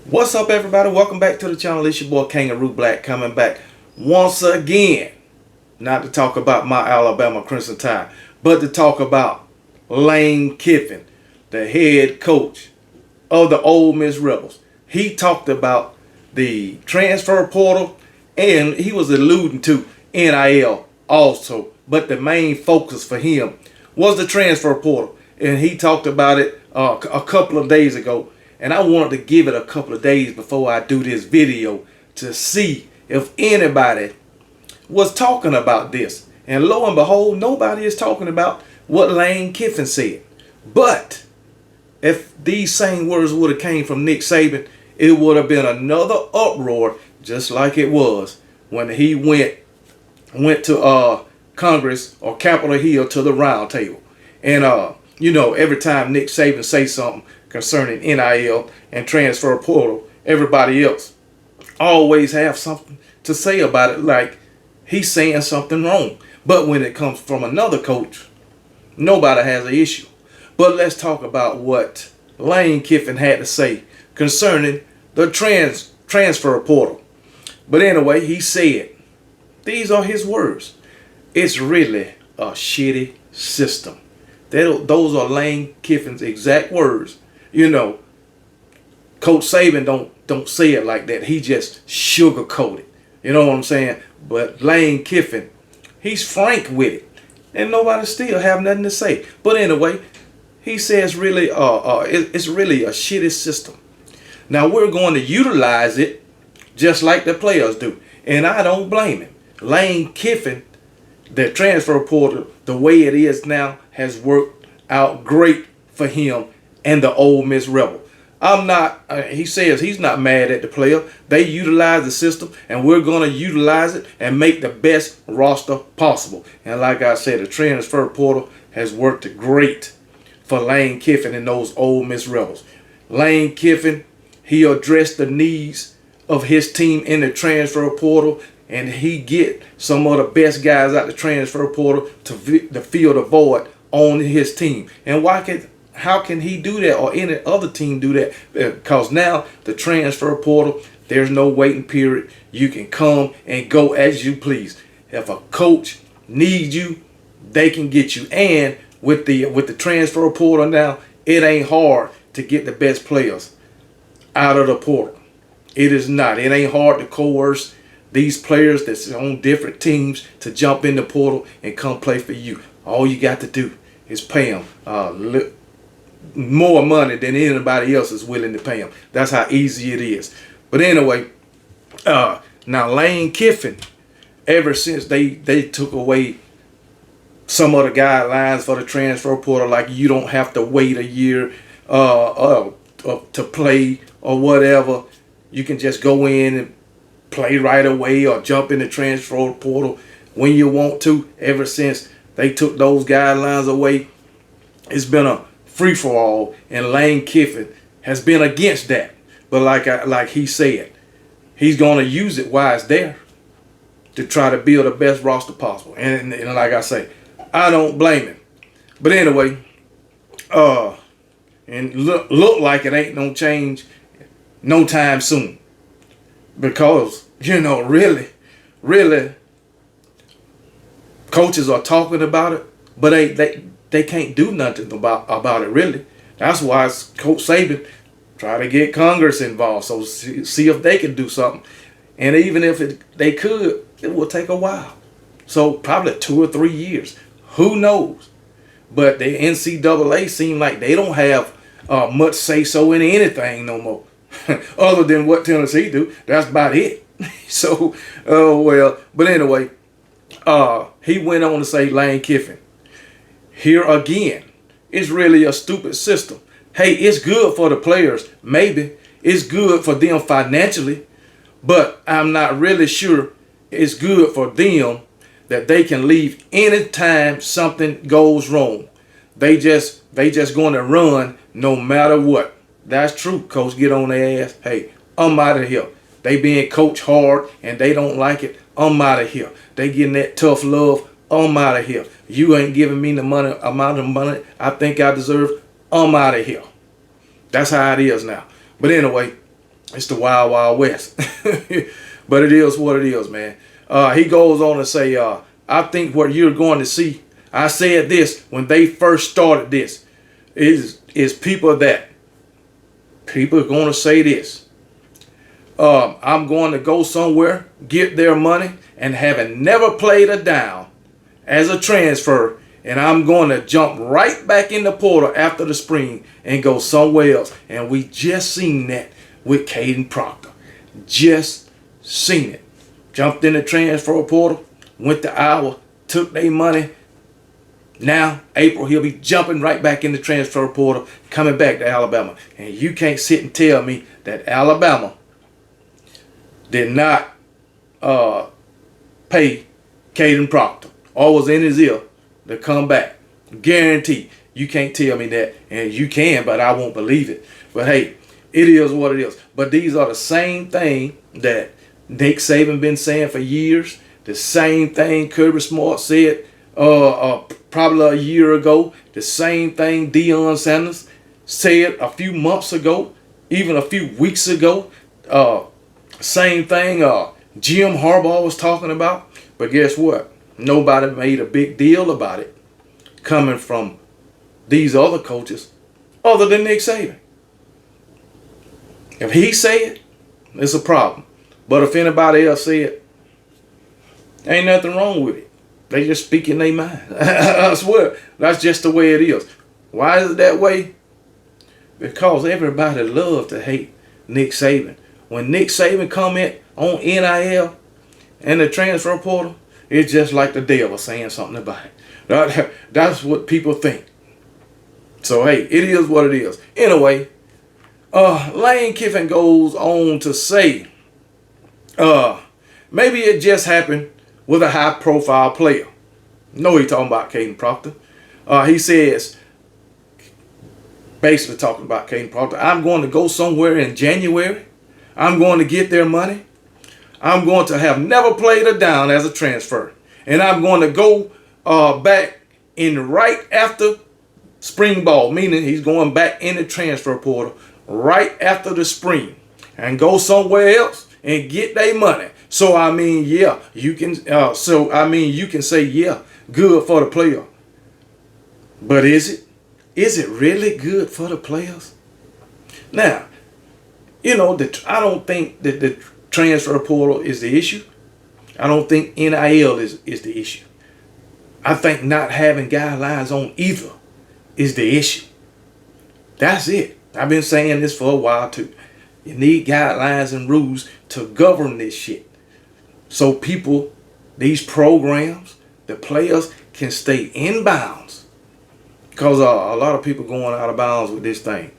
What's up, everybody? Welcome back to the channel. It's your boy Kangaroo Black coming back once again. Not to talk about my Alabama Crimson Tide, but to talk about Lane Kiffin, the head coach of the Ole Miss Rebels. He talked about the transfer portal and he was alluding to NIL also. But the main focus for him was the transfer portal. And he talked about it a couple of days ago. And I wanted to give it a couple of days before I do this video to see if anybody was talking about this. And lo and behold, nobody is talking about what Lane Kiffin said. But if these same words would have came from Nick Saban, it would have been another uproar, just like it was when he went to Congress or Capitol Hill to the round table. And every time Nick Saban say something concerning NIL and transfer portal, everybody else always have something to say about it, like he's saying something wrong. But when it comes from another coach, nobody has an issue. But let's talk about what Lane Kiffin had to say concerning the transfer portal. But anyway, he said, these are his words: it's really a shitty system. Those are Lane Kiffin's exact words. Coach Saban don't say it like that. He just sugarcoat it. You know what I'm saying? But Lane Kiffin, he's frank with it, and nobody still have nothing to say. But anyway, he says it's really a shitty system. Now we're going to utilize it just like the players do, and I don't blame him. Lane Kiffin, the transfer portal, the way it is now, has worked out great for him and the Ole Miss Rebel. He says he's not mad at the player. They utilize the system, and we're going to utilize it and make the best roster possible. And like I said, the transfer portal has worked great for Lane Kiffin and those Ole Miss Rebels. Lane Kiffin, he addressed the needs of his team in the transfer portal, and he get some of the best guys out the transfer portal to fill the void on his team. And how can he do that, or any other team do that? Because now the transfer portal, there's no waiting period. You can come and go as you please. If a coach needs you, they can get you. And with the transfer portal now, it ain't hard to get the best players out of the portal. It is not. It ain't hard to coerce these players that's on different teams to jump in the portal and come play for you. All you got to do is pay them more money than anybody else is willing to pay them. That's how easy it is. But anyway, now Lane Kiffin, ever since they took away some of the guidelines for the transfer portal, like you don't have to wait a year to play or whatever. You can just go in and play right away or jump in the transfer portal when you want to. Ever since they took those guidelines away, it's been a free-for-all, and Lane Kiffin has been against that. But like he said, he's going to use it while it's there to try to build the best roster possible. And like I say, I don't blame him. But anyway, and look like it ain't no change no time soon. Because, really, coaches are talking about it, but they can't do nothing about it, really. That's why Coach Saban try to get Congress involved, so see if they can do something. And even if they could, it will take a while. So probably 2 or 3 years. Who knows? But the NCAA seem like they don't have much say-so in anything no more. Other than what Tennessee do. That's about it. So, well. But anyway, he went on to say, Lane Kiffin, here again, it's really a stupid system. Hey, it's good for the players. Maybe it's good for them financially, but I'm not really sure it's good for them that they can leave anytime something goes wrong. They just going to run no matter what. That's true. Coach get on their ass. Hey, I'm out of here. They being coached hard and they don't like it. I'm out of here. They getting that tough love. I'm out of here. You ain't giving me the amount of money I think I deserve. I'm out of here. That's how it is now. But anyway, It's the wild, wild west. But it is what it is, man. He goes on to say, I think what you're going to see, I said this when they first started this, is people are going to say this. I'm going to go somewhere, get their money, and having never played a down as a transfer, and I'm going to jump right back in the portal after the spring and go somewhere else. And we just seen that with Caden Proctor. Just seen it. Jumped in the transfer portal, went to Iowa, took their money. Now, April, he'll be jumping right back in the transfer portal, coming back to Alabama. And you can't sit and tell me that Alabama did not pay Caden Proctor or was in his ear to come back. Guarantee. You can't tell me that. And you can, but I won't believe it. But hey, it is what it is. But these are the same thing that Nick Saban been saying for years. The same thing Kirby Smart said probably a year ago. The same thing Deion Sanders said a few months ago, even a few weeks ago. Same thing Jim Harbaugh was talking about. But guess what? Nobody made a big deal about it coming from these other coaches other than Nick Saban. If he say it, it's a problem. But if anybody else say it, ain't nothing wrong with it. They just speak in their mind. I swear, that's just the way it is. Why is it that way? Because everybody loves to hate Nick Saban. When Nick Saban comment on NIL and the transfer portal, it's just like the devil saying something about it. That's what people think. So hey, it is what it is. Anyway, Lane Kiffin goes on to say, maybe it just happened with a high-profile player. No, he talking about Caden Proctor. He says, basically talking about Caden Proctor, I'm going to go somewhere in January. I'm going to get their money. I'm going to have never played a down as a transfer. And I'm going to go back in right after spring ball, meaning he's going back in the transfer portal right after the spring and go somewhere else and get their money. So I mean, yeah, you can. You can say, yeah, good for the player. But is it? Is it really good for the players? Now, you know, I don't think that the transfer portal is the issue. I don't think NIL is the issue. I think not having guidelines on either is the issue. That's it. I've been saying this for a while too. You need guidelines and rules to govern this shit. So people, these programs, the players can stay in bounds. Because a lot of people going out of bounds with this thing.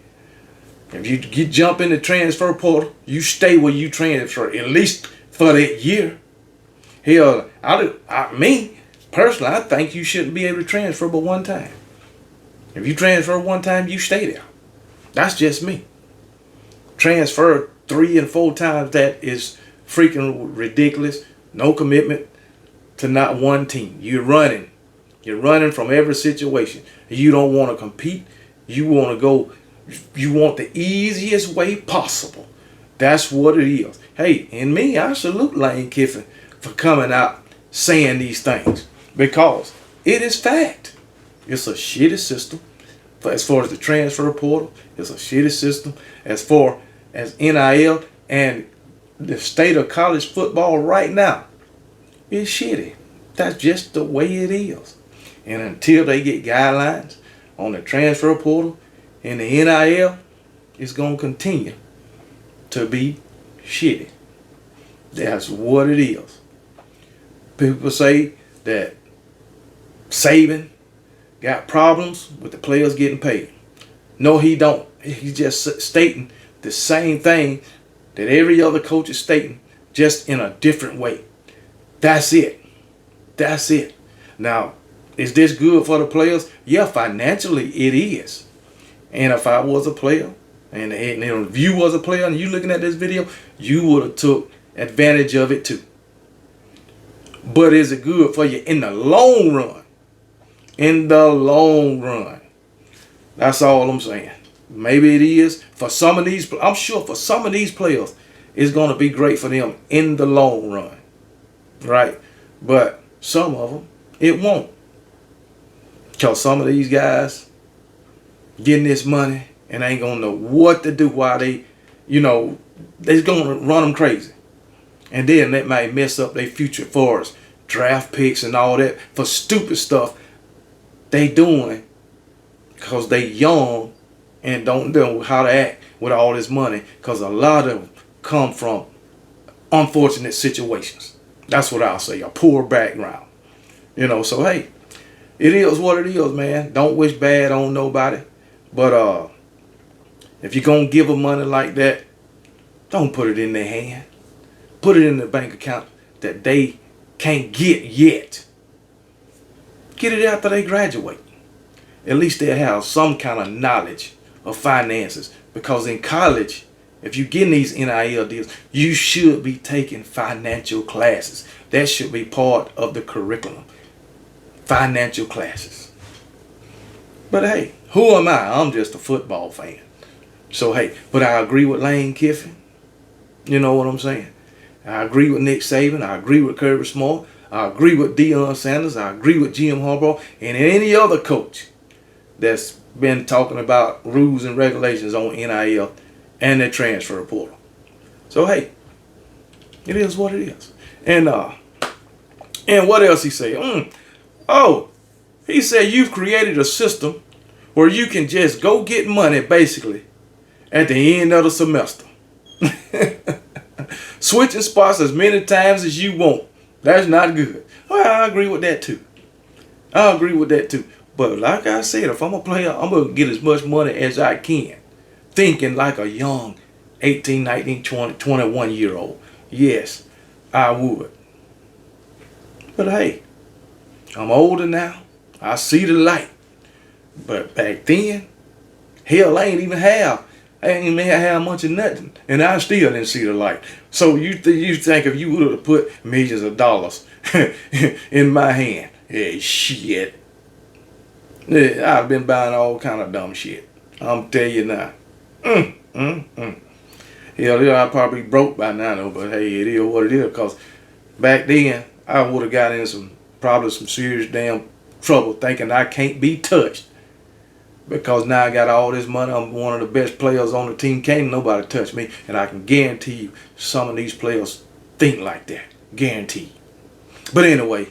If you jump in the transfer portal, you stay where you transfer, at least for that year. Hell, me, personally, I think you shouldn't be able to transfer but one time. If you transfer one time, you stay there. That's just me. Transfer 3 and 4 times, that is freaking ridiculous. No commitment to not one team. You're running. You're running from every situation. You don't want to compete. You want to go. You want the easiest way possible. That's what it is. Hey, and me, I salute Lane Kiffin for coming out saying these things. Because it is fact. It's a shitty system. As far as the transfer portal, it's a shitty system. As far as NIL and the state of college football right now, it's shitty. That's just the way it is. And until they get guidelines on the transfer portal and the NIL, it's going to continue to be shitty. That's what it is. People say that Saban got problems with the players getting paid. No, he don't. He's just stating the same thing that every other coach is stating, just in a different way. That's it. That's it. Now, is this good for the players? Yeah, financially it is. And if I was a player, and if you was a player and you looking at this video, you would have took advantage of it too. But is it good for you in the long run? In the long run. That's all I'm saying. Maybe it is for some of these. I'm sure for some of these players, it's going to be great for them in the long run, right? But some of them, it won't. Because some of these guys getting this money and ain't going to know what to do while they, they're going to run them crazy. And then that might mess up their future for us. Draft picks and all that for stupid stuff they doing because they young and don't know how to act with all this money, because a lot of them come from unfortunate situations. That's what I'll say, a poor background. So hey, it is what it is, man. Don't wish bad on nobody. But if you're going to give them money like that, don't put it in their hand. Put it in the bank account that they can't get yet. Get it after they graduate. At least they'll have some kind of knowledge of finances. Because in college, if you're getting these NIL deals, you should be taking financial classes. That should be part of the curriculum. Financial classes. But hey, who am I? I'm just a football fan. So hey, but I agree with Lane Kiffin. You know what I'm saying? I agree with Nick Saban. I agree with Kirby Smart. I agree with Deion Sanders. I agree with Jim Harbaugh and any other coach that's been talking about rules and regulations on NIL and their transfer portal. So hey, it is what it is. And what else he say? He said you've created a system where you can just go get money basically at the end of the semester. Switching spots as many times as you want. That's not good. Well, I agree with that too. But like I said, if I'm a player, I'm going to get as much money as I can. Thinking like a young 18, 19, 20, 21-year-old. Yes, I would. But hey, I'm older now. I see the light. But back then, hell, I ain't even have much of nothing, and I still didn't see the light. So you think if you would have put millions of dollars in my hand, shit, I've been buying all kind of dumb shit. I'm telling you now. Hell, I'd probably be broke by now, though. But hey, it is what it is. Because back then, I would have got in probably some serious damn trouble, thinking I can't be touched. Because now I got all this money, I'm one of the best players on the team. Can't nobody touch me. And I can guarantee you some of these players think like that. Guaranteed. But anyway,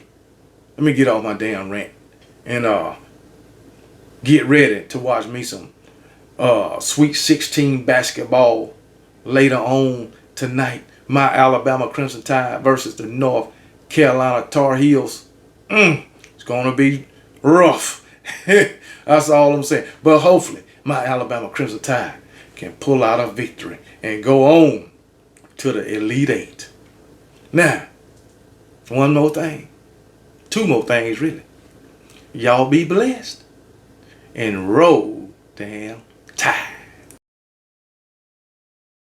let me get off my damn rant. And get ready to watch me some Sweet 16 basketball later on tonight. My Alabama Crimson Tide versus the North Carolina Tar Heels. It's going to be rough. That's all I'm saying. But hopefully, my Alabama Crimson Tide can pull out a victory and go on to the Elite Eight. Now, one more thing. Two more things, really. Y'all be blessed and roll damn Tide.